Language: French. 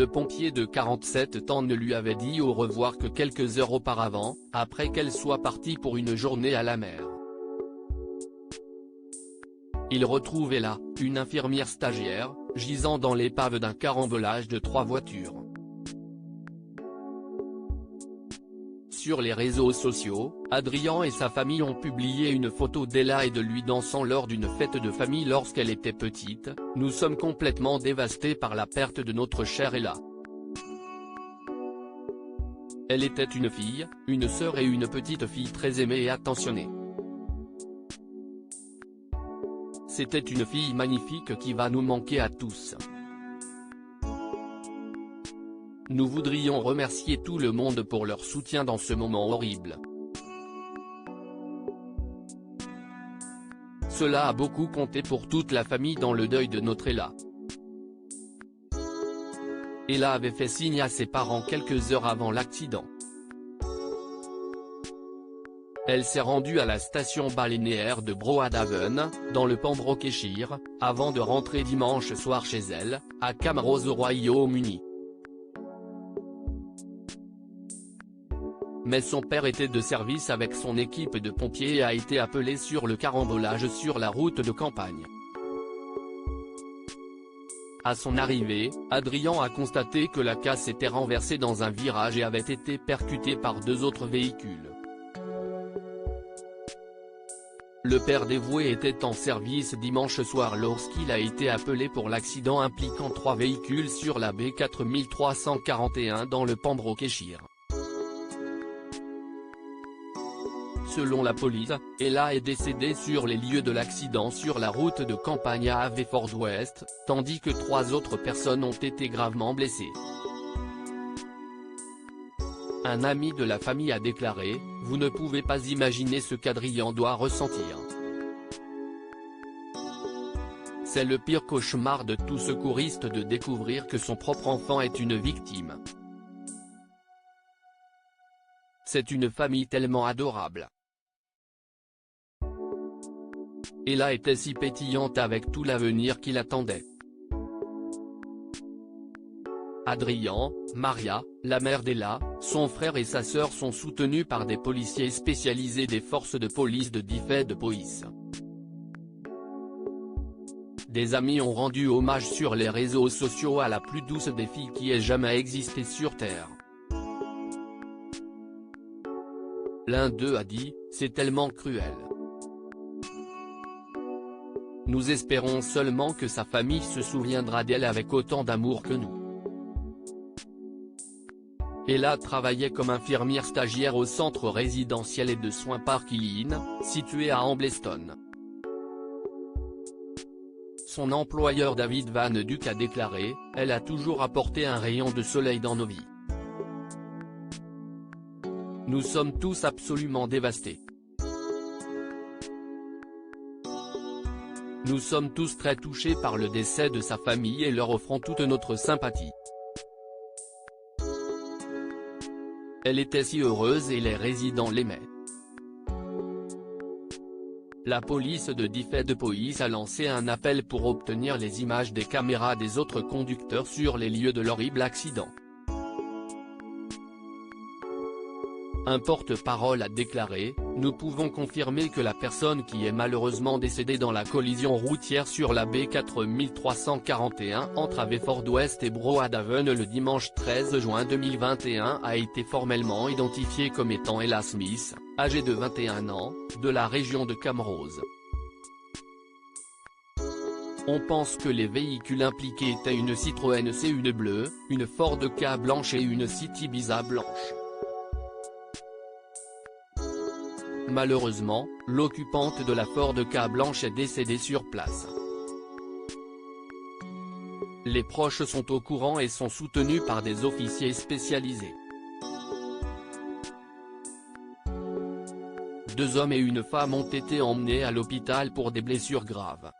Le pompier de 47 ans ne lui avait dit au revoir que quelques heures auparavant, après qu'elle soit partie pour une journée à la mer. Il retrouvait là, une infirmière stagiaire, gisant dans l'épave d'un carambolage de 3 voitures. Sur les réseaux sociaux, Adrian et sa famille ont publié une photo d'Ella et de lui dansant lors d'une fête de famille lorsqu'elle était petite. « Nous sommes complètement dévastés par la perte de notre chère Ella. Elle était une fille, une sœur et une petite fille très aimée et attentionnée. C'était une fille magnifique qui va nous manquer à tous. Nous voudrions remercier tout le monde pour leur soutien dans ce moment horrible. Cela a beaucoup compté pour toute la famille dans le deuil de notre Ella. Ella avait fait signe à ses parents quelques heures avant l'accident. Elle s'est rendue à la station balnéaire de Broadhaven, dans le Pembrokeshire, avant de rentrer dimanche soir chez elle, à Camrose au Royaume-Uni. Mais son père était de service avec son équipe de pompiers et a été appelé sur le carambolage sur la route de campagne. À son arrivée, Adrian a constaté que la casse s'était renversée dans un virage et avait été percutée par 2 autres véhicules. Le père dévoué était en service dimanche soir lorsqu'il a été appelé pour l'accident impliquant 3 véhicules sur la B4341 dans le Pembrokeshire. Selon la police, Ella est décédée sur les lieux de l'accident sur la route de campagne à Haverfordwest, tandis que 3 autres personnes ont été gravement blessées. Un ami de la famille a déclaré « Vous ne pouvez pas imaginer ce qu'Adrian doit ressentir. C'est le pire cauchemar de tout secouriste de découvrir que son propre enfant est une victime. C'est une famille tellement adorable. Ella était si pétillante avec tout l'avenir qui l'attendait. » Adrian, Maria, la mère d'Ella, son frère et sa sœur sont soutenus par des policiers spécialisés des forces de police de Dyfed-Powys. Des amis ont rendu hommage sur les réseaux sociaux à la plus douce des filles qui ait jamais existé sur Terre. L'un d'eux a dit « C'est tellement cruel. Nous espérons seulement que sa famille se souviendra d'elle avec autant d'amour que nous. » Ella travaillait comme infirmière stagiaire au centre résidentiel et de soins Park Inn, situé à Ambleston. Son employeur David Van Duck a déclaré « Elle a toujours apporté un rayon de soleil dans nos vies. Nous sommes tous absolument dévastés. Nous sommes tous très touchés par le décès de sa famille et leur offrons toute notre sympathie. Elle était si heureuse et les résidents l'aimaient. » La police de Dyfed-Powys a lancé un appel pour obtenir les images des caméras des autres conducteurs sur les lieux de l'horrible accident. Un porte-parole a déclaré « Nous pouvons confirmer que la personne qui est malheureusement décédée dans la collision routière sur la B4341 entre Haverfordwest et Broadhaven le dimanche 13 juin 2021 a été formellement identifiée comme étant Ella Smith, âgée de 21 ans, de la région de Camrose. On pense que les véhicules impliqués étaient une Citroën C1 bleue, une Ford Ka blanche et une City Ibiza blanche. Malheureusement, l'occupante de la Ford Ka blanche est décédée sur place. Les proches sont au courant et sont soutenus par des officiers spécialisés. 2 hommes et une femme ont été emmenés à l'hôpital pour des blessures graves.